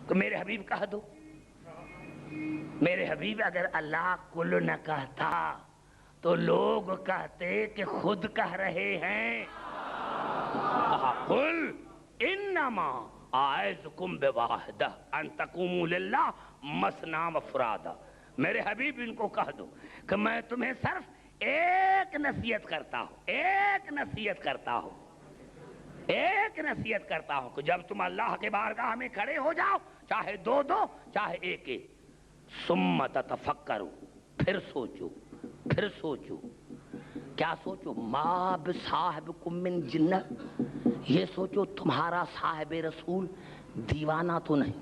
کہ میرے حبیب کہہ دو. میرے حبیب اگر اللہ کل نہ کہتا تو لوگ کہتے کہ خود کہہ رہے ہیں. قل انما اعظکم بواحدہ ان تقوموا للہ مثنی وفرادا. میرے حبیب ان کو کہہ دو کہ میں تمہیں صرف ایک نصیحت کرتا ہوں، ایک نصیحت کرتا ہوں، ایک نصیحت کرتا ہوں کہ جب تم اللہ کے بارگاہ میں کھڑے ہو جاؤ، چاہے دو دو چاہے ایک ایک، ثم تتفکروا، پھر سوچو، پھر سوچو. کیا سوچو؟ ما بصاحبکم من جنہ، یہ سوچو تمہارا صاحب رسول دیوانہ تو نہیں.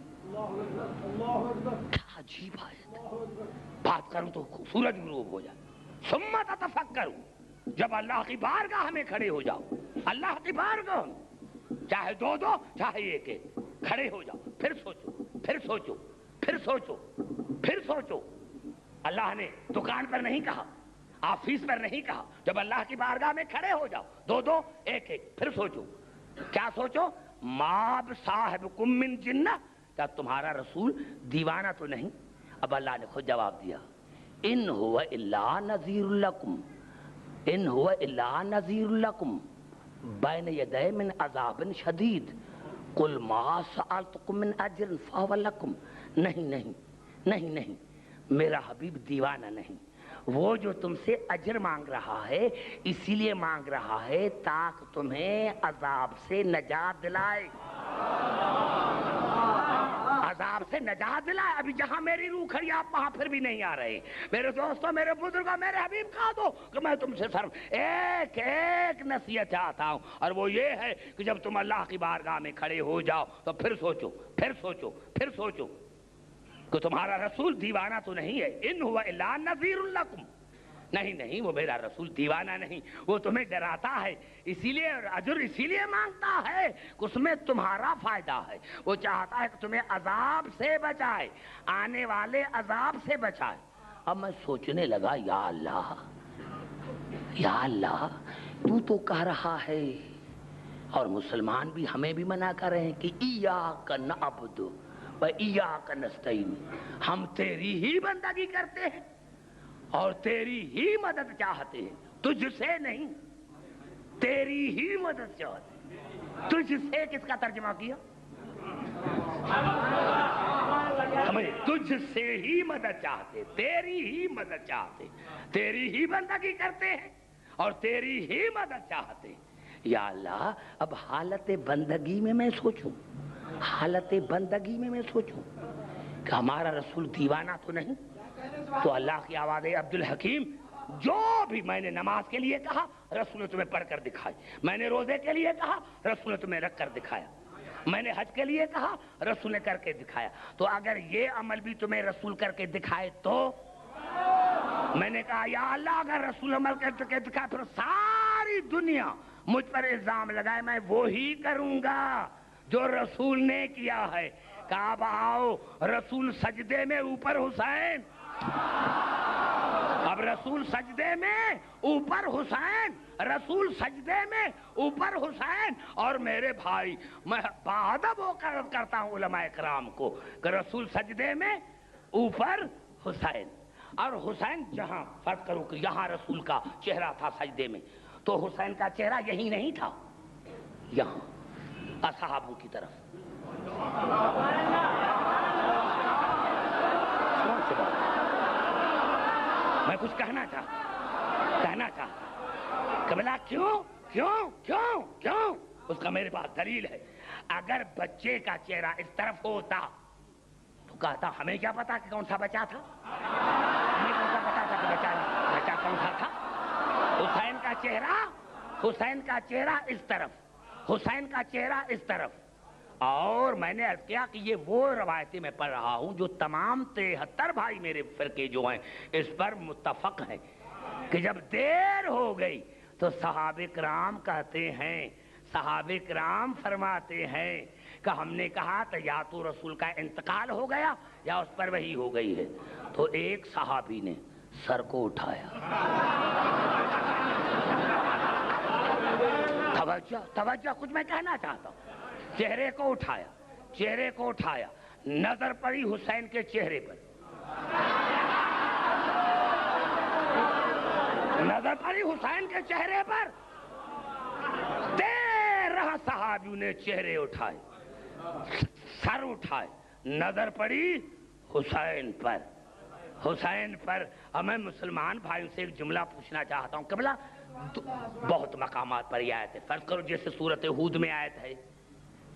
کیا عجیب آیت. بات کروں تو سورج غروب ہو جائے. ثم تتفکروا، جب اللہ کی بارگاہ میں کھڑے ہو جاؤ، اللہ کی بارگاہ میں چاہے دو دو چاہے ایک ایک کھڑے ہو جاؤ، پھر سوچو، پھر سوچو، پھر سوچو، پھر سوچو. اللہ نے دکان پر نہیں کہا، آفس پر نہیں کہا، جب اللہ کی بارگاہ میں کھڑے ہو جاؤ دو دو ایک ایک پھر سوچو. کیا سوچو؟ ما بصاحبکم من جنہ، کیا تمہارا رسول دیوانہ تو نہیں؟ اب اللہ نے خود جواب دیا، ان هو الا نذیر لکم، ان هو الا نذیر لکم بین یدی من عذاب شدید قل ما سألتکم من اجر فهو لکم. نہیں نہیں نہیں نہیں، میرا حبیب دیوانہ نہیں. وہ جو تم سے اجر مانگ رہا ہے اسی لیے مانگ رہا ہے تاکہ تمہیں عذاب سے نجات دلائے، عذاب سے نجات دلائے. ابھی جہاں میری روح کھڑی آپ وہاں پھر بھی نہیں آ رہے. میرے دوستوں، میرے بزرگوں، میرے حبیب کہا دو کہ میں تم سے صرف ایک ایک نصیحت چاہتا ہوں، اور وہ یہ ہے کہ جب تم اللہ کی بارگاہ میں کھڑے ہو جاؤ تو پھر سوچو، پھر سوچو، پھر سوچو کہ تمہارا رسول دیوانہ تو نہیں ہے. ان هو الا نذیر لکم، نہیں نہیں، وہ میرا رسول دیوانہ نہیں، وہ تمہیں ڈراتا ہے، اسی لیے اجر اسی لیے مانگتا ہے کہ اس میں تمہارا فائدہ ہے. وہ چاہتا ہے کہ تمہیں عذاب سے بچائے، آنے والے عذاب سے بچائے. اب میں سوچنے لگا، یا اللہ، یا اللہ، تو کہہ رہا ہے، اور مسلمان بھی ہمیں بھی منع کر رہے ہیں کہ ایاک نعبد و ایاک نستعین، ہم تیری ہی بندگی کرتے ہیں اور تیری ہی مدد چاہتے ہیں، تجھ سے نہیں، تیری ہی مدد چاہتے ہیں. تجھ سے کس کا ترجمہ کیا؟ سمجھے؟ تجھ سے ہی مدد چاہتے، تیری ہی مدد چاہتے، تیری ہی بندگی کرتے ہیں اور تیری ہی مدد چاہتے ہیں. یا اللہ، اب حالت بندگی میں سوچوں، حالت بندگی میں سوچوں کہ ہمارا رسول دیوانہ تو نہیں. تو اللہ کی آواز ہے، عبد الحکیم، جو بھی میں نے نماز کے لیے کہا رسول نے تمہیں پڑھ کر دکھائی، میں نے روزے کے لیے کہا رسول نے تمہیں رکھ کر دکھایا، میں نے حج کے لیے کہا رسول نے کر کے دکھایا. تو اگر یہ عمل بھی تمہیں رسول کر کے دکھائے تو میں نے کہا یا اللہ، اگر رسول عمل کر کے دکھائے پھر ساری دنیا مجھ پر الزام لگائے، میں وہی کروں گا جو رسول نے کیا ہے. کہا اب آؤ، رسول سجدے میں اوپر حسین، اب رسول سجدے میں اوپر حسین، رسول سجدے میں اوپر حسین. اور میرے بھائی، میں بادب ہو کر کرتا ہوں علماء کرام کو کہ رسول سجدے میں اوپر حسین، اور حسین جہاں فرض کرو کہ یہاں رسول کا چہرہ تھا سجدے میں، تو حسین کا چہرہ یہی نہیں تھا، یہاں اصحابوں کی طرف. میں کچھ کہنا چاہتا کہ بلا کیوں کیوں کیوں کیوں؟ اس کا میرے پاس دلیل ہے. اگر بچے کا چہرہ اس طرف ہوتا تو کہتا ہمیں کیا پتا کہ کون سا بچہ تھا، ہمیں کون سا پتا تھا کہ بچہ کون سا تھا. حسین کا چہرہ اس طرف، حسین کا چہرہ اس طرف. اور میں نے عرض کیا کہ یہ وہ روایتیں میں پڑھ رہا ہوں جو تمام 73 بھائی میرے فرقے جو ہیں اس پر متفق ہیں کہ جب دیر ہو گئی تو صحابہ کرام کہتے ہیں، صحابہ کرام فرماتے ہیں کہ ہم نے کہا تو یا تو رسول کا انتقال ہو گیا یا اس پر وحی ہو گئی ہے. تو ایک صحابی نے سر کو اٹھایا، توجہ کچھ میں کہنا چاہتا ہوں، چہرے کو اٹھایا، نظر پڑی حسین کے چہرے پر، نظر پڑی حسین کے چہرے پر، دیر رہا صحابیوں نے چہرے اٹھائے، سر اٹھائے، نظر پڑی حسین پر، حسین پر۔ اور میں مسلمان بھائیوں سے ایک جملہ پوچھنا چاہتا ہوں، قبلہ بہت مقامات پر یہ آیت ہے، فرض کرو جیسے سورۃ ہود میں آیت ہے،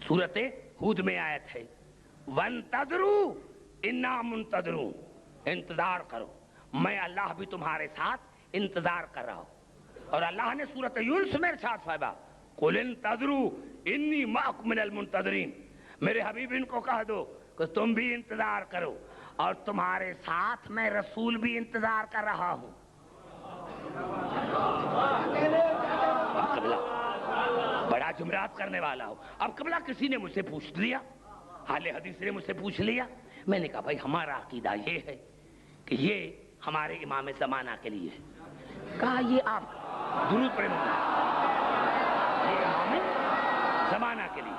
سورۃ ہود میں آیت ہے وَانتَظِرُوا اِنَّا مُنتَظِرُونَ، انتظار کرو میں اللہ بھی تمہارے ساتھ انتظار کر رہا ہوں۔ اور اللہ نے سورۃ یونس میں ارشاد فرمایا قُلْ انتظروا انی معکم من المنتظرین، میرے حبیب ان کو کہہ دو کہ تم بھی انتظار کرو اور تمہارے ساتھ میں رسول بھی انتظار کر رہا ہوں۔ اب قبلہ بڑا جملات کرنے والا ہو، اب قبلہ کسی نے مجھ سے پوچھ لیا، اہل حدیث نے مجھ سے پوچھ لیا، میں نے کہا بھائی ہمارا عقیدہ یہ ہے کہ یہ ہمارے امام زمانہ کے لیے ہے۔ کہا یہ آپ درود پڑھیں، یہ امام زمانہ کے لیے،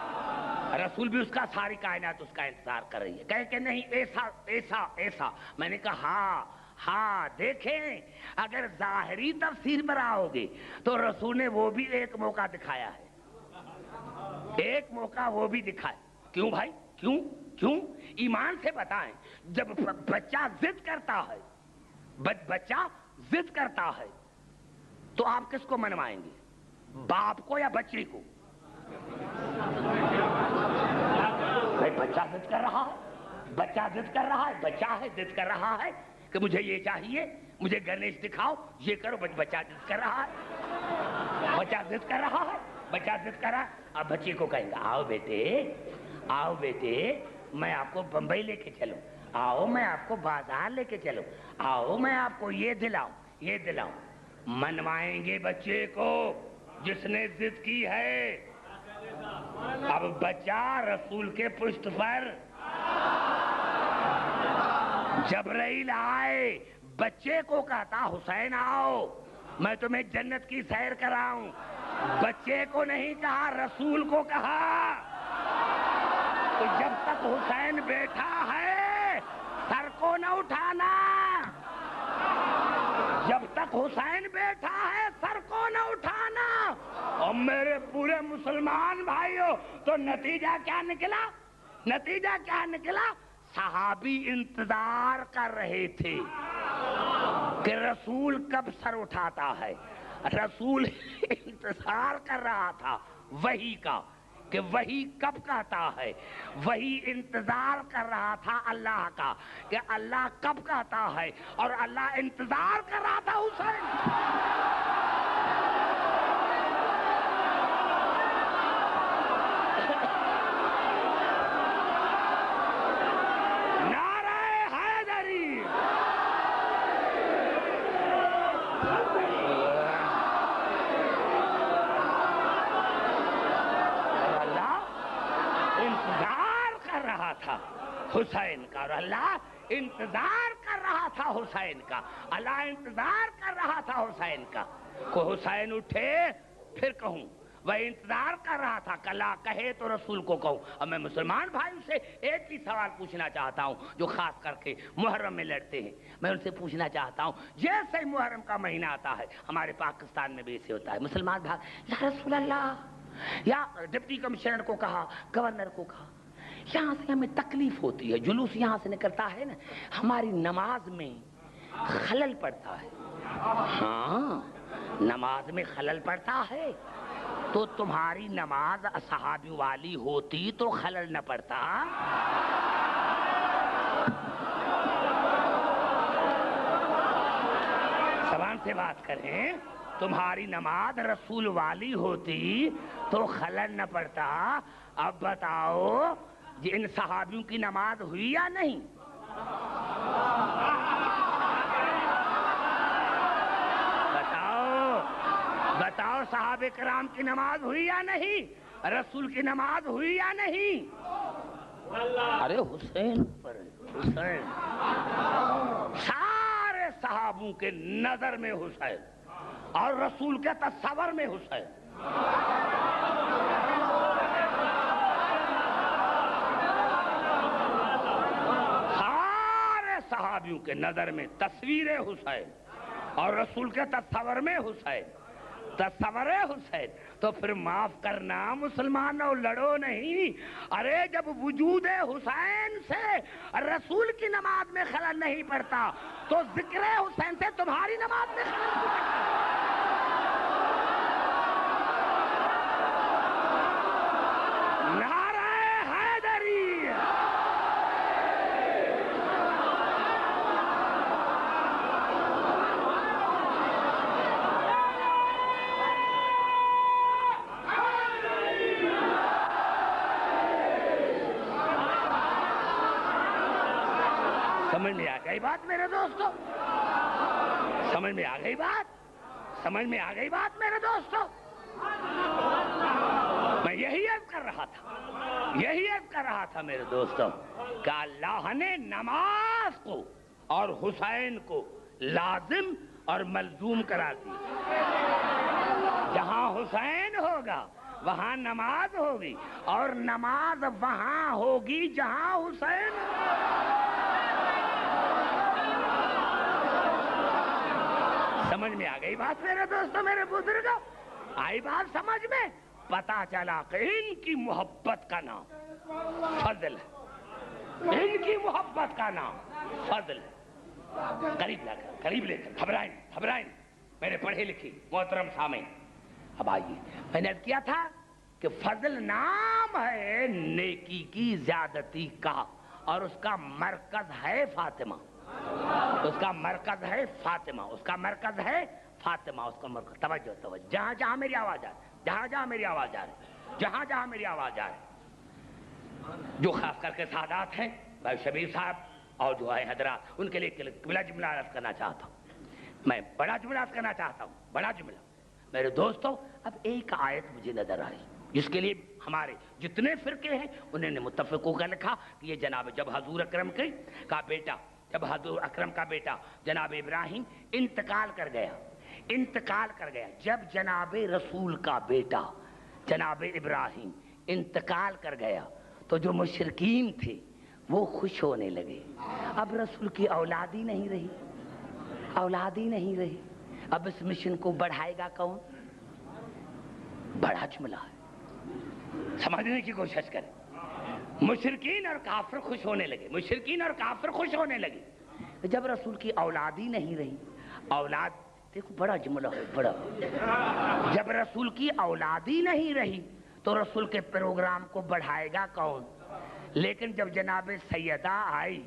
رسول بھی اس کا، ساری کائنات اس کا انتظار کر رہی ہے۔ کہے کہ نہیں ایسا ایسا ایسا، میں نے کہا ہاں دیکھیں اگر ظاہری تفسیر پر آؤ گے تو رسول نے وہ بھی ایک موقع دکھایا ہے، ایک موقع وہ بھی دکھایا۔ کیوں بھائی کیوں ایمان سے بتائیں، جب بچہ ضد کرتا ہے، بچہ ضد کرتا ہے تو آپ کس کو منوائیں گے، باپ کو یا بچے کو؟ بچہ ضد کر رہا ہے، بچہ ضد کر رہا ہے، بچہ ہے ضد کر رہا ہے کہ مجھے یہ چاہیے، مجھے گنیش دکھاؤ، یہ کرو، بچہ ضد کر رہا ہے، بچہ ضد کر رہا ہے، بچہ ضد کر رہا ہے۔ اب بچے کو کہیں گے آؤ بیٹے میں آپ کو بمبئی لے کے چلوں، آؤ میں آپ کو بازار لے کے چلوں، آؤ میں آپ کو یہ دلاؤں۔ منوائیں گے بچے کو جس نے ضد کی ہے۔ اب بچہ رسول کے پشت پر، جبرائیل آئے بچے کو کہتا حسین آؤ میں تمہیں جنت کی سیر کراؤں، بچے کو نہیں کہا، رسول کو کہا۔ تو جب تک حسین بیٹھا ہے سر کو نہ اٹھانا، جب تک حسین بیٹھا ہے سر کو نہ اٹھانا۔ اور میرے پورے مسلمان بھائیوں، تو نتیجہ کیا نکلا؟ صحابی انتظار کر رہے تھے کہ رسول کب سر اٹھاتا ہے، رسول انتظار کر رہا تھا وحی کا کہ وحی کب کہتا ہے، وہی انتظار کر رہا تھا اللہ کا کہ اللہ کب کہتا ہے، اور اللہ انتظار کر رہا تھا حسین۔ حسین کا، اور اللہ انتظار کر رہا تھا حسین کا، اللہ انتظار کر رہا تھا حسین کا۔ کو حسین اٹھے پھر کہوں، وہ انتظار کر رہا تھا، کلا کہے تو رسول کو کہوں۔ اور میں مسلمان بھائیوں سے ایک ہی سوال پوچھنا چاہتا ہوں جو خاص کر کے محرم میں لڑتے ہیں، میں ان سے پوچھنا چاہتا ہوں، جیسے ہی محرم کا مہینہ آتا ہے ہمارے پاکستان میں بھی ایسے ہوتا ہے، مسلمان بھائی یا رسول اللہ، یا ڈپٹی کمشنر کو کہا، گورنر کو کہا، یہاں سے ہمیں تکلیف ہوتی ہے، جلوس یہاں سے نکلتا ہے نا، ہماری نماز میں خلل پڑتا ہے۔ ہاں نماز میں خلل پڑتا ہے تو تمہاری نماز صحابی والی ہوتی تو خلل نہ پڑتا۔ زبان سے بات کریں، تمہاری نماز رسول والی ہوتی تو خلل نہ پڑتا۔ اب بتاؤ ان صحابیوں کی نماز ہوئی یا نہیں؟ بتاؤ صحابہ کرام کی نماز ہوئی یا نہیں؟ رسول کی نماز ہوئی یا نہیں؟ ارے حسین پر حسین، سارے صحابوں کے نظر میں حسین اور رسول کے تصور میں حسین۔ نمازیوں کے نظر میں تصویر حسین اور رسول کے تصور میں حسین، تصور حسین، تو پھر معاف کرنا مسلمانوں، لڑو نہیں۔ ارے جب وجود حسین سے رسول کی نماز میں خلل نہیں پڑتا تو ذکر حسین سے تمہاری نماز میں خلل نہیں پڑتا۔ نعرہ حیدری! سمجھ میں آ گئی بات میرے دوستو؟ سمجھ میں آ گئی بات؟ سمجھ میں آ گئی بات میرے دوستو؟ میں یہی عرض کر رہا تھا میرے دوستو کہ اللہ نے نماز کو اور حسین کو لازم اور ملزوم کرا دی۔ جہاں حسین ہوگا وہاں نماز ہوگی، اور نماز وہاں ہوگی جہاں حسین ہوگا۔ سمجھ میں آ گئی بات میرے دوستو، میرے بزرگوں؟ آئی بات سمجھ میں؟ پتا چلا کہ ان کی محبت کا نام فضل ہے، ان کی محبت کا نام فضل ہے۔ قریب لے کر گھبرائیں میرے پڑھے لکھے محترم سامعین۔ اب آئیے، میں نے کیا تھا کہ فضل نام ہے نیکی کی زیادتی کا، اور اس کا مرکز ہے فاطمہ، اس کا مرکز ہے فاطمہ، اس کا مرکز ہے فاطمہ، اس کا مرکز۔ توجہ، جہاں جہاں میری آواز آ رہی، جہاں میری آواز آ رہی، جہاں میری آواز آ رہی، جو خاص کر کے سادات ہیں بھائی شبیر صاحب اور جو ہے حضرات، ان کے لیے بڑا جملہ عرض کرنا چاہتا ہوں، میں بڑا جملہ عرض کرنا چاہتا ہوں، بڑا جملہ۔ میرے دوستو، اب ایک آیت مجھے نظر آئی جس کے لیے ہمارے جتنے فرقے ہیں انہوں نے متفق ہو کر لکھا کہ یہ جب حضور اکرم کا بیٹا، جب حضور اکرم کا بیٹا جناب ابراہیم انتقال کر گیا، جب جناب رسول کا بیٹا جناب ابراہیم انتقال کر گیا تو جو مشرکین تھے وہ خوش ہونے لگے۔ اب رسول کی اولاد ہی نہیں رہی، اب اس مشن کو بڑھائے گا کون؟ بڑا جملہ ہے، سمجھنے کی کوشش کریں۔ مشرکین اور کافر خوش ہونے لگے، جب رسول کی اولاد ہی نہیں رہی، اولاد، دیکھو بڑا جملہ ہے، بڑا، جب رسول کی اولاد ہی نہیں رہی تو رسول کے پروگرام کو بڑھائے گا کون؟ لیکن جب جناب سیدہ آئی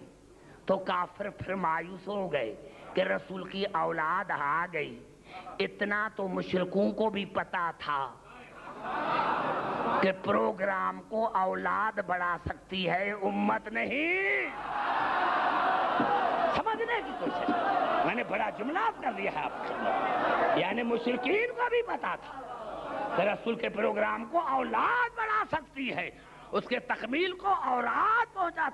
تو کافر پھر مایوس ہو گئے کہ رسول کی اولاد آ گئی۔ اتنا تو مشرکوں کو بھی پتا تھا کہ پروگرام کو اولاد بڑھا سکتی ہے، امت نہیں۔ سمجھنے کی کوشش، میں نے بڑا جملہ کر دیا ہے آپ کو، یعنی مشرکین کو بھی پتا تھا کہ رسول کے پروگرام کو اولاد بڑھا سکتی ہے، اس کے تکمیل کو اولاد پہنچا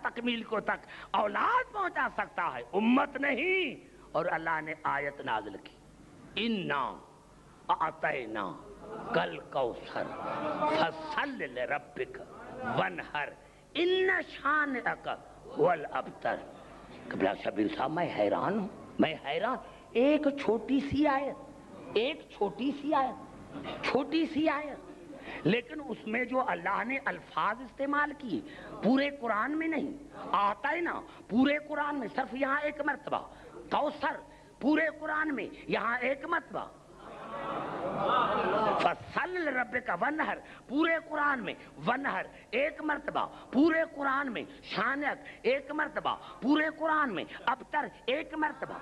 سکتا ہے، امت نہیں۔ اور اللہ نے آیت نازل کی، اِنَّا أَعْطَيْنَاكَ الْكَوْثَرَ فَصَلِّ لِرَبِّكَ وَانْحَرْ إِنَّ شَانِئَكَ هُوَ الْأَبْتَرُ۔ قبلہ شبیر صاحب، میں حیران ہوں، ایک چھوٹی سی آیت، لیکن اس میں جو اللہ نے الفاظ استعمال کیے پورے قرآن میں نہیں۔ آتا ہے نا، پورے قرآن میں صرف یہاں ایک مرتبہ کوثر، پورے قرآن میں یہاں ایک مرتبہ فصل لربک ونہر، پورے قرآن میں ونہر ایک مرتبہ، پورے قرآن میں شانک ایک مرتبہ، پورے قرآن میں ابتر ایک مرتبہ۔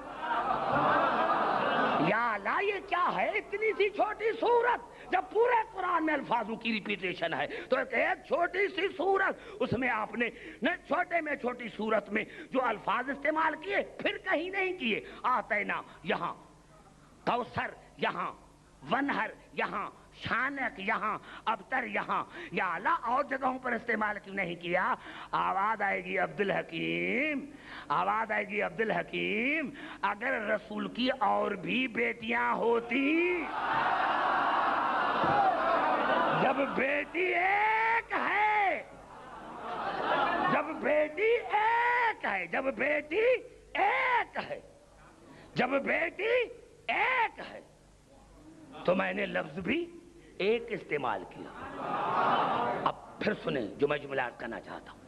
یا اللہ، یہ کیا ہے اتنی سی چھوٹی سورت؟ جب پورے قرآن میں الفاظوں کی ریپیٹیشن ہے تو ایک چھوٹی سی سورت، اس میں آپ نے چھوٹی سورت میں جو الفاظ استعمال کیے پھر کہیں نہیں کیے۔ آتینا یہاں، کوثر یہاں، ونہر یہاں، شانک یہاں، ابتر یہاں، یا اللہ اور جگہوں پر استعمال کیوں نہیں کیا؟ آواز آئے گی عبد الحکیم، اگر رسول کی اور بھی بیٹیاں ہوتی، جب بیٹی ایک ہے، جب بیٹی ایک ہے، جب بیٹی ایک ہے تو میں نے لفظ بھی ایک استعمال کیا۔ اب پھر سنیں جو میں جملات کرنا چاہتا ہوں،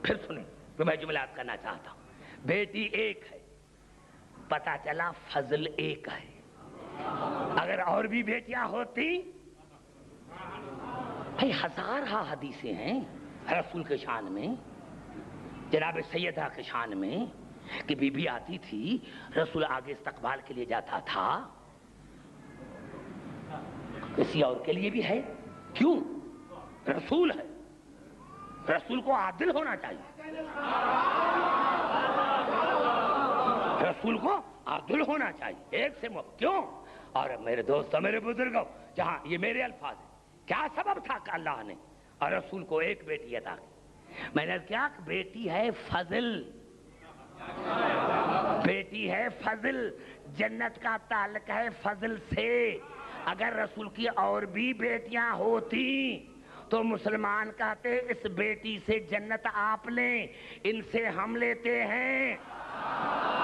پھر سنیں جو میں جملات کرنا چاہتا ہوں۔ بیٹی ایک ہے، پتا چلا فضل ایک ہے۔ اگر اور بھی بیٹیاں ہوتی، بھئی ہزارہ حدیثیں ہیں رسول کے شان میں، جناب سیدہ کے شان میں، کہ بی بی آتی تھی، رسول آگے استقبال کے لیے جاتا تھا، کسی اور کے لیے بھی ہے، کیوں؟ رسول ہے، رسول کو عادل ہونا چاہیے، رسول کو عادل ہونا چاہیے، ایک سے کیوں؟ اور میرے دوستوں، میرے بزرگوں، جہاں یہ میرے الفاظ ہیں، کیا سبب تھا کہ اللہ نے اور رسول کو ایک بیٹی عطا کی؟ میں نے کیا کہ بیٹی ہے فضل، بیٹی ہے فضل، جنت کا تعلق ہے فضل سے۔ اگر رسول کی اور بھی بیٹیاں ہوتی تو مسلمان کہتے اس بیٹی سے جنت آپ لیں، ان سے ہم لیتے ہیں۔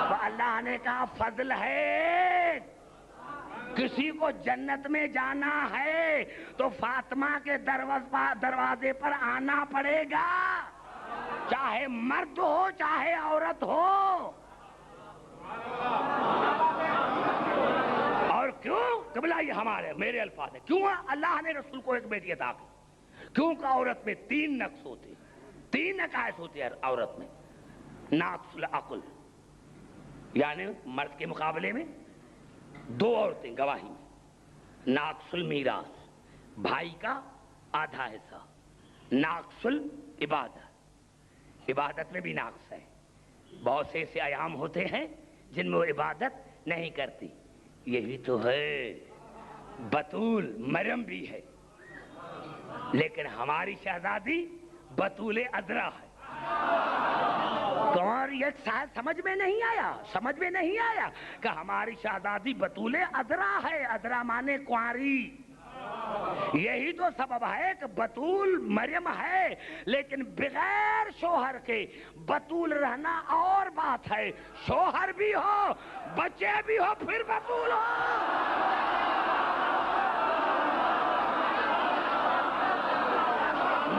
تو اللہ نے کہا فضل ہے، کسی کو جنت میں جانا ہے تو فاطمہ کے دروازے پر آنا پڑے گا، چاہے مرد ہو چاہے عورت ہو۔ اور کیوں؟ قبلہ یہ ہمارے میرے الفاظ ہیں، کیوں اللہ نے رسول کو ایک بیٹی عطا کی؟ کیونکہ عورت میں 3 نقص ہوتے، 3 نقائص ہوتے ہیں عورت میں۔ ناقص العقل، یعنی مرد کے مقابلے میں 2 عورتیں گواہی میں۔ ناقص المیراث، بھائی کا آدھا حصہ۔ ناقص العبادت، عبادت میں بھی ناقص ہے، بہت سے ایسے ایام ہوتے ہیں جن میں وہ عبادت نہیں کرتی۔ یہی تو ہے بطول، مریم بھی ہے، لیکن ہماری شہزادی بطول عذرا ہے۔ تو اور یہ شاید سمجھ میں نہیں آیا، سمجھ میں نہیں آیا کہ ہماری شہزادی بطول عذرا ہے، عذرا مانے کنواری۔ یہی تو سبب ہے کہ بطول مریم ہے، لیکن بغیر شوہر کے بطول رہنا اور بات ہے، شوہر بھی ہو بچے بھی ہو پھر بطول ہو۔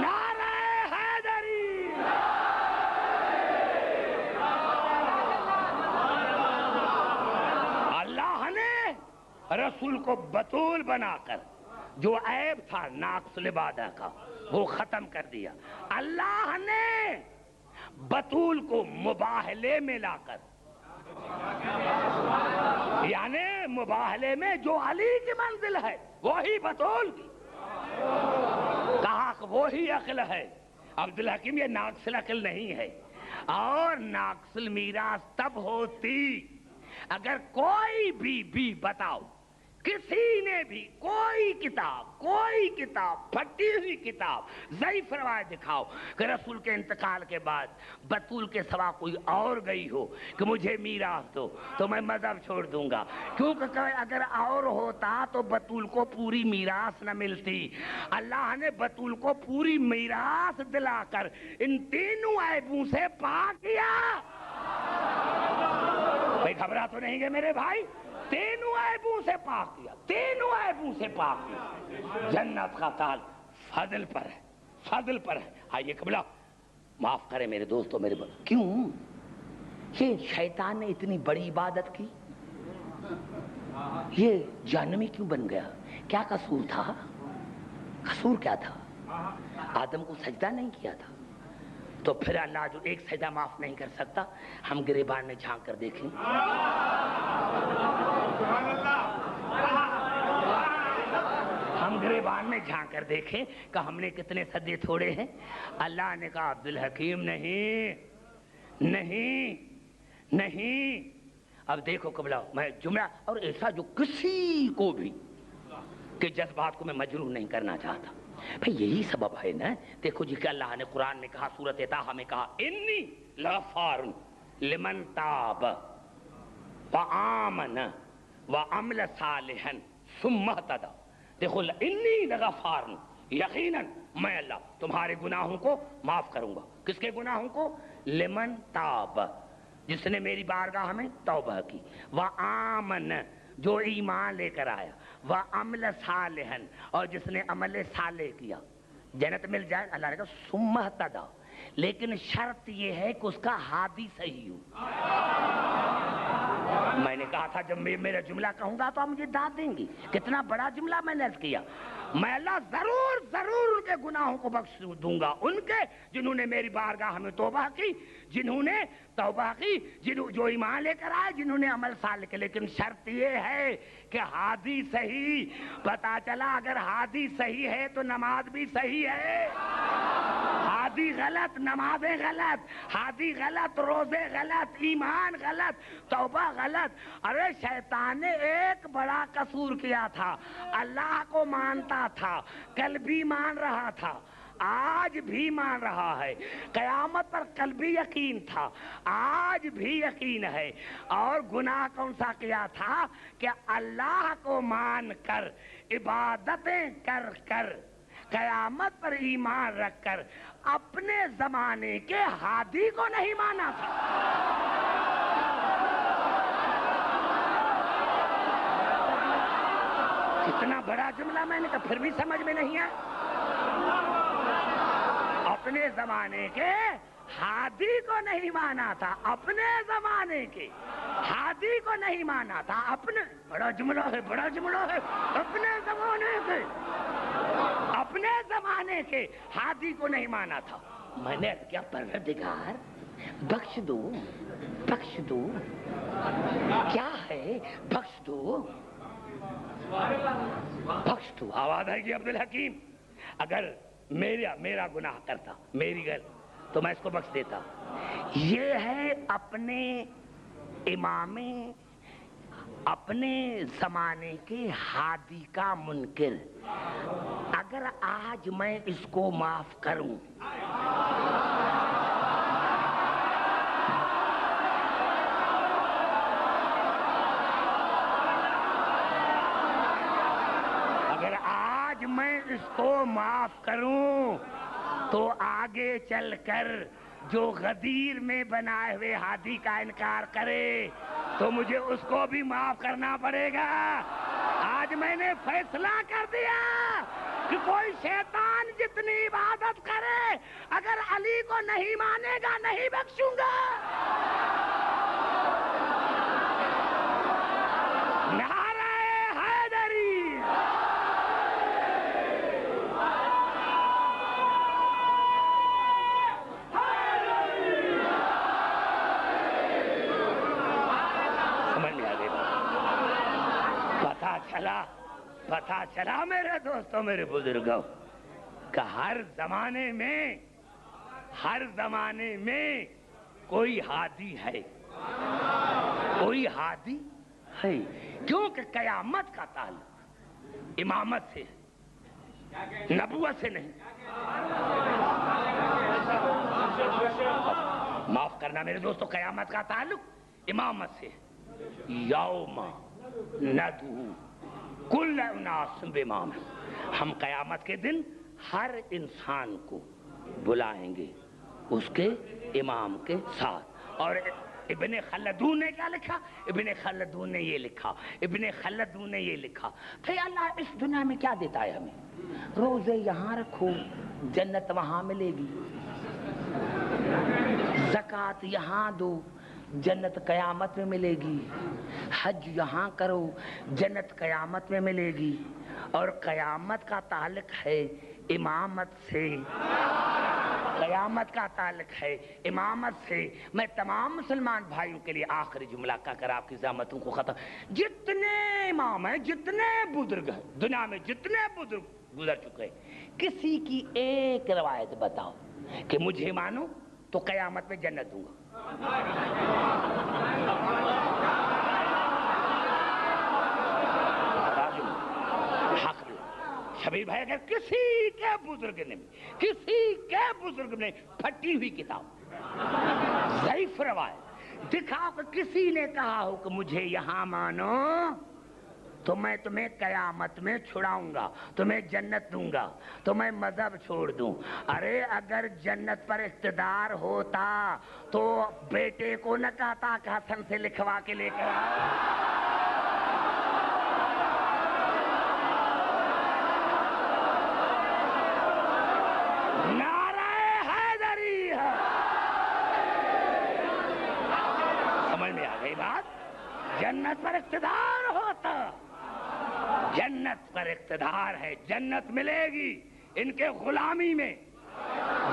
نعرہ حیدری، اللہ نے رسول کو بطول بنا کر جو عیب تھا ناقص العبادہ کا وہ ختم کر دیا۔ اللہ نے بطول کو مباہلے میں لا کر، یعنی مباہلے میں جو علی کی منزل ہے وہی بطول کی، کہا کہ وہی عقل ہے۔ عبدالحکیم یہ ناقص العقل نہیں ہے۔ اور ناقص المیراث تب ہوتی اگر کوئی بھی بتاؤ، کسی نے بھی کوئی کتاب پھٹی ہوئی کتاب ضعیف روایت دکھاؤ کہ رسول کے انتقال کے بعد بطول کے سوا کوئی اور گئی ہو کہ مجھے میراث دو، تو میں مذہب چھوڑ دوں گا، کیونکہ اگر اور ہوتا تو بطول کو پوری میراث نہ ملتی۔ اللہ نے بطول کو پوری میراث دلا کر ان 3 عیبوں سے پاک کیا۔ بھائی گھبرا تو نہیں گے میرے بھائی؟ 3 عیبوں سے پاک کیا، 3 عیبوں سے پاک کیا۔ جنت کا تاج فضل پر ہے، فضل پر ہے۔ آئیے قبلہ معاف کریں میرے دوستوں، میرے کیوں یہ شیطان نے اتنی بڑی عبادت کی؟ یہ جہنمی کیوں بن گیا؟ کیا قصور تھا؟ قصور کیا تھا؟ آدم کو سجدہ نہیں کیا تھا، تو پھر اللہ جو ایک سجدہ معاف نہیں کر سکتا، ہم گریبان میں جھانک کر دیکھیں۔ ہم گریبان میں جھانک کر دیکھیں کہ ہم نے کتنے سجدے چھوڑے ہیں۔ اللہ نے کہا عبدالحکیم نہیں۔ اب دیکھو قبلہ، میں جملہ اور ایسا جو کسی کو بھی کہ جذبات کو میں مجروح نہیں کرنا چاہتا، بھئی یہی سبب ہے نا۔ دیکھو جی کہ اللہ نے قرآن میں کہا، سورۃ طٰہٰ میں کہا انی لغفار لمن تاب وآمن وعمل صالحا ثم اہتدی۔ دیکھو انی لغفار، یقیناً میں اللہ تمہارے گناہوں کو معاف کروں گا۔ کس کے گناہوں کو؟ لمن تاب، جس نے میری بارگاہ میں توبہ کی، وآمن جو ایمان لے کر آیا، وعمل صالحا اور جس نے عمل صالح کیا، جنت مل جائے۔ اللہ نے کہا ثم اہتدی، لیکن شرط یہ ہے کہ اس کا ہادی صحیح ہو۔ میں نے کہا تھا جب میں میرا جملہ کہوں گا تو آپ مجھے داد دیں گی، کتنا بڑا جملہ میں نے عرض کیا۔ میں اللہ ضرور ضرور ان کے گناہوں کو بخش دوں گا، ان کے جنہوں نے میری بارگاہ میں توبہ کی، جنہوں نے توبہ کی، جو ایمان لے کر آئے، جنہوں نے عمل صالح کیا، لیکن شرط یہ ہے کہ ہادی صحیح۔ پتا چلا اگر ہادی صحیح ہے تو نماز بھی صحیح ہے، ہادی غلط نمازیں غلط، ہادی غلط روزے غلط، ایمان غلط، توبہ غلط۔ ارے شیطان نے ایک بڑا قصور کیا تھا، اللہ کو مانتا تھا، کل بھی مان رہا تھا، آج بھی مان رہا ہے، قیامت پر کل بھی یقین تھا، آج بھی یقین ہے، اور گناہ کون سا کیا تھا کہ اللہ کو مان کر، عبادتیں کر کر، قیامت پر ایمان رکھ کر اپنے زمانے کے ہادی کو نہیں مانا تھا۔ اتنا بڑا جملہ میں نے کہا پھر بھی سمجھ میں نہیں ہے۔ اپنے زمانے کے ہادی کو نہیں مانا تھا، اپنے زمانے کے ہادی کو نہیں مانا تھا، اپنے بڑا جملہ ہے، بڑا جملہ ہے، اپنے زمانے کے، اپنے زمانے کے ہادی کو نہیں مانا تھا۔ میں نے کیا پروردگار بخش دو، بخش دو، کیا ہے بخش دو، بخش دو۔ آواز آئے گی عبدالحکیم، اگر میرا گناہ کرتا، میری غلط، تو میں اس کو بخش دیتا۔ یہ ہے اپنے امام، اپنے زمانے کے ہادی کا منکر۔ اگر آج میں اس کو معاف کروں، اگر آج میں اس کو معاف کروں تو آگے چل کر جو غدیر میں بنائے ہوئے ہادی کا انکار کرے تو مجھے اس کو بھی معاف کرنا پڑے گا۔ آج میں نے فیصلہ کر دیا کہ کوئی شیطان جتنی عبادت کرے اگر علی کو نہیں مانے گا نہیں بخشوں گا۔ نعرہ حیدری، پتا چلا میرے دوستوں، میرے بزرگوں کہ ہر زمانے میں کوئی ہادی ہے، کوئی ہادی ہے، کیونکہ قیامت کا تعلق امامت سے ہے، نبوت سے نہیں۔ معاف کرنا میرے دوستوں، قیامت کا تعلق امامت سے ہے۔ یوم ندعو کل اناس بامامہم، ہم قیامت کے دن ہر انسان کو بلائیں گے اس کے امام کے ساتھ۔ اور ابن خلدون نے کیا لکھا؟ ابن خلدون نے یہ لکھا، کہ اللہ اس دنیا میں کیا دیتا ہے ہمیں؟ روزے یہاں رکھو جنت وہاں ملے گی، زکوٰۃ یہاں دو جنت قیامت میں ملے گی، حج یہاں کرو جنت قیامت میں ملے گی، اور قیامت کا تعلق ہے امامت سے، قیامت کا تعلق ہے امامت سے۔ میں تمام مسلمان بھائیوں کے لیے آخری جملہ کہہ کر آپ کی زحمتوں کو ختم، جتنے امام ہیں، جتنے بزرگ ہیں دنیا میں، جتنے بزرگ گزر چکے، کسی کی ایک روایت بتاؤ کہ مجھے مانو تو قیامت میں جنت دوں گا۔ شبیر بھائی، اگر کسی کے بزرگ نے پھٹی ہوئی کتاب، ضعیف روایت دکھاؤ کہ کسی نے کہا ہو کہ مجھے یہاں مانو تو میں تمہیں قیامت میں چھڑاؤں گا، تمہیں جنت دوں گا، تو میں مذہب چھوڑ دوں۔ ارے اگر جنت پر اقتدار ہوتا تو بیٹے کو نہ کہتا کہ حسن سے لکھوا کے لے کر آؤ۔ نعرہ حیدری ہے۔ سمجھ میں آ گئی بات؟ جنت پر اقتدار ہوتا، جنت پر اقتدار ہے، جنت ملے گی ان کے غلامی میں،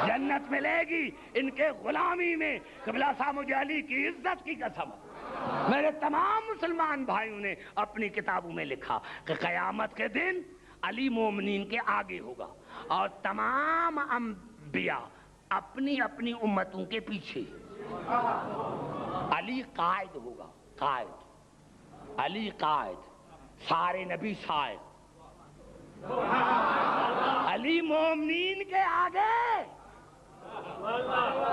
جنت ملے گی ان کے غلامی میں۔ قبلہ صاحب مجھے علی کی عزت کی قسم، میرے تمام مسلمان بھائیوں نے اپنی کتابوں میں لکھا کہ قیامت کے دن علی مومنین کے آگے ہوگا اور تمام انبیاء اپنی اپنی امتوں کے پیچھے۔ علی قائد ہوگا، قائد، علی قائد، سارے نبی سائد، علی مومنین کے آگے،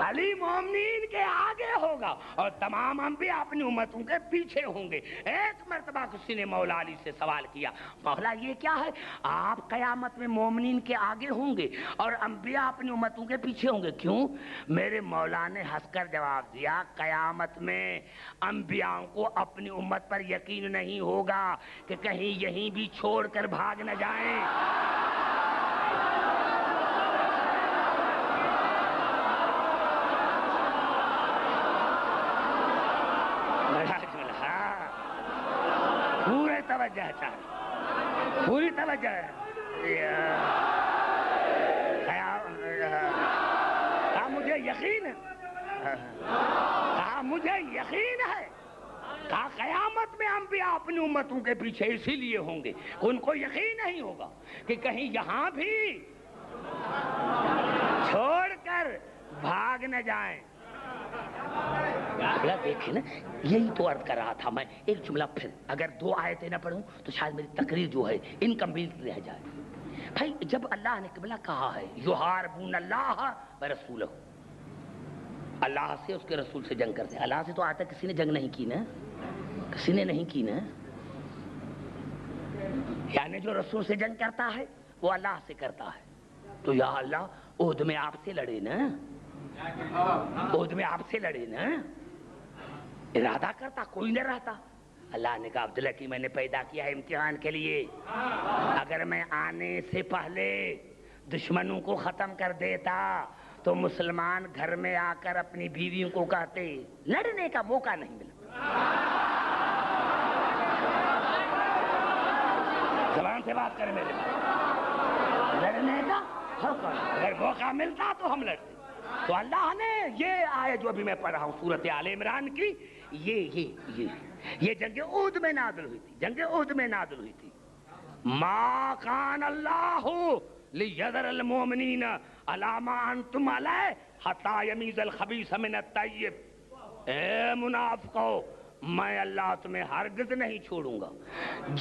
علی مومنین کے آگے ہوگا اور تمام انبیاء اپنی امتوں کے پیچھے ہوں گے۔ ایک مرتبہ کسی نے مولا علی سے سوال کیا، مولا یہ کیا ہے، آپ قیامت میں مومنین کے آگے ہوں گے اور انبیاء اپنی امتوں کے پیچھے ہوں گے، کیوں؟ میرے مولا نے ہنس کر جواب دیا، قیامت میں انبیاء کو اپنی امت پر یقین نہیں ہوگا کہ کہیں یہیں بھی چھوڑ کر بھاگ نہ جائیں۔ پورے توجہ چاہیے، پوری توجہ ہے۔ کہا مجھے یقین ہے، کہا مجھے یقین ہے، کہا قیامت میں انبیاء اپنی امتوں کے پیچھے اسی لیے ہوں گے، ان کو یقین نہیں ہوگا کہ کہیں یہاں بھی چھوڑ کر بھاگ نہ جائیں۔ دیکھیں نا، یہی تو عرض کر رہا تھا میں، ایک جملہ پھر اگر 2 آیتیں نہ پڑھوں تو شاید میری تقریر جو ہے انکمپلیٹ رہ جائے۔ بھائی جب اللہ نے قبلہ کہا ہے یحاربون اللہ ورسولہ، اللہ سے اس کے رسول سے جنگ کرتے ہیں، اللہ سے تو آج تک کسی نے جنگ نہیں کی نا، کسی نے نہیں کی نا، یعنی جو رسول سے جنگ کرتا ہے وہ اللہ سے کرتا ہے، تو یا اللہ عہد میں آپ سے لڑے نا، عہد میں آپ سے لڑے نا، ارادہ کرتا کوئی نہ رہتا۔ اللہ نے کہا عبداللہ کی میں نے پیدا کیا ہے امتحان کے لیے، اگر میں آنے سے پہلے دشمنوں کو ختم کر دیتا تو مسلمان گھر میں آ کر اپنی بیویوں کو کہتے لڑنے کا موقع نہیں ملا۔ زبان سے بات کریں میرے پاس، لڑنے کا اگر موقع ملتا تو ہم لڑتے۔ تو اللہ نے یہ آیت جو ابھی میں پڑھ رہا ہوں سورۃ آل عمران کی، یہ جنگ احد میں نازل ہوئی تھی، جنگ احد میں نازل ہوئی تھی۔ ما کان اللہ لیذر المؤمنین علی ما انتم علیہ حتی یمیز الخبیث من الطیب۔ اے منافقو، میں اللہ تمہیں ہرگز نہیں چھوڑوں گا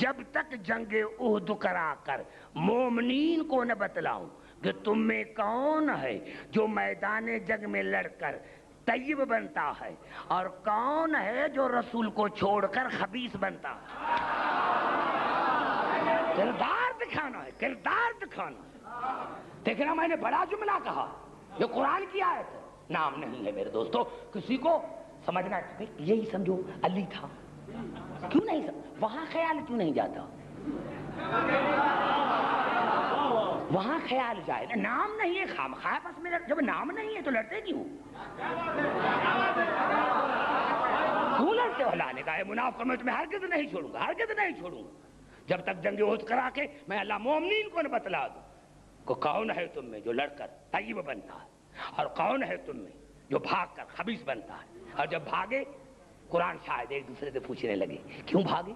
جب تک جنگ احد کرا کر مومنین کو نہ بتلاؤں کہ تم میں کون ہے جو میدان جنگ میں لڑ کر طیب بنتا ہے اور کون ہے جو رسول کو چھوڑ کر خبیث بنتا ہے۔ کردار دکھانا ہے، کردار دکھانا ہے۔ دیکھنا میں نے بڑا جملہ کہا، یہ قرآن کی آیت ہے، نام نہیں ہے میرے دوستو، کسی کو سمجھنا ہے یہی سمجھو علی تھا، کیوں نہیں وہاں خیال کیوں نہیں جاتا؟ وہاں خیال جائے نا، نام نہیں ہے خامخواہ، بس میرا جب نام نہیں ہے تو لڑتے کیوں؟ کیوں لڑتے ہو؟ اللہ نے کہا ہے منافق میں تمہیں ہرگز نہیں چھوڑوں گا، ہرگز نہیں چھوڑوں گا جب تک جنگ احد کرا کے میں اللہ مومنین کو نہ بتلا دوں کہ کون ہے تم میں جو لڑ کر طیب بنتا ہے اور کون ہے تم میں جو بھاگ کر خبیث بنتا ہے۔ اور جب بھاگے قرآن شاید ایک دوسرے سے پوچھنے لگے کیوں بھاگے؟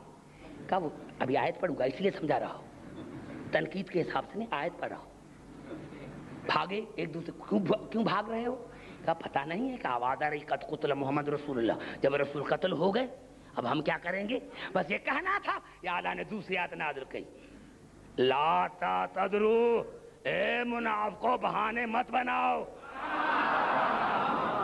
کہا وہ ابھی آیت پڑھوں گا اس لیے سمجھا رہا ہوں، تنقید کے حساب سے نہیں، آیت پڑھ رہا ہوں۔ بھاگے ایک دوسرے، کیوں بھاگ رہے ہو؟ کہا پتہ نہیں ہے کہ آواز آ رہی قد قتل محمد رسول اللہ، جب رسول قتل ہو گئے اب ہم کیا کریں گے؟ بس یہ کہنا تھا۔ یا اللہ نے دوسری آیت نازل کی، لا تعتذروا، اے منافقو بہانے مت بناؤ،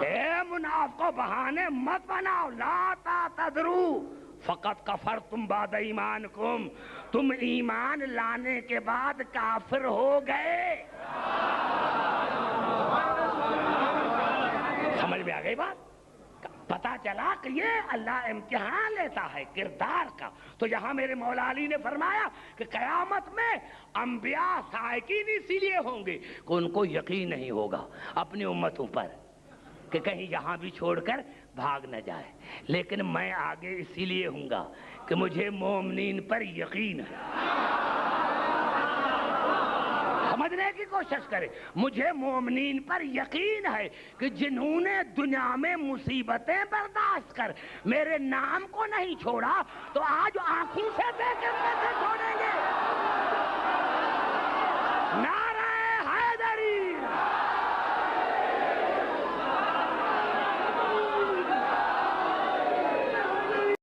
اے منافقو بہانے مت بناؤ، لا تعتذروا، فقط کفرتم بعد ایمانکم، تم ایمان لانے کے بعد کافر ہو گئے۔ سمجھ میں آ گئی بات؟ پتا چلا کہ یہ اللہ امتحان لیتا ہے کردار کا۔ تو یہاں میرے مولا علی نے فرمایا کہ قیامت میں انبیاء سائقین اسی لیے ہوں گے کہ ان کو یقین نہیں ہوگا اپنی امتوں پر کہ کہیں یہاں بھی چھوڑ کر بھاگ نہ جائے، لیکن میں آگے اسی لیے ہوں گا کہ مجھے مومنین پر یقین ہے۔ سمجھنے کی کوشش کرے، مجھے مومنین پر یقین ہے کہ جنہوں نے دنیا میں مصیبتیں برداشت کر میرے نام کو نہیں چھوڑا، تو آج آنکھوں سے دیکھیں